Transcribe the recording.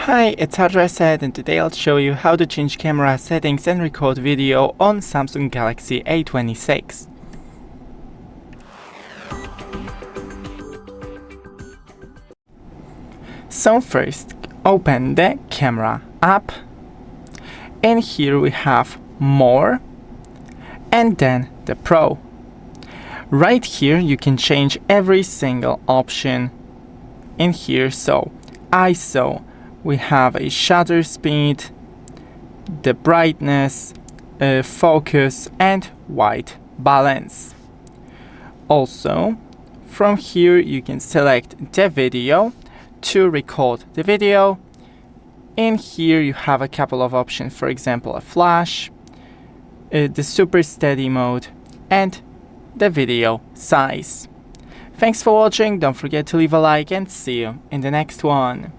Hi, it's Adresset, and today I'll show you how to change camera settings and record video on Samsung Galaxy A26. So first, open the camera app, and here we have More, and then the Pro. Right here you can change every single option in here. So ISO, we have a shutter speed, the brightness, focus, and white balance. Also, from here you can select the video to record the video. In here you have a couple of options, for example a flash, the super steady mode, and the video size. Thanks for watching, don't forget to leave a like, and see you in the next one.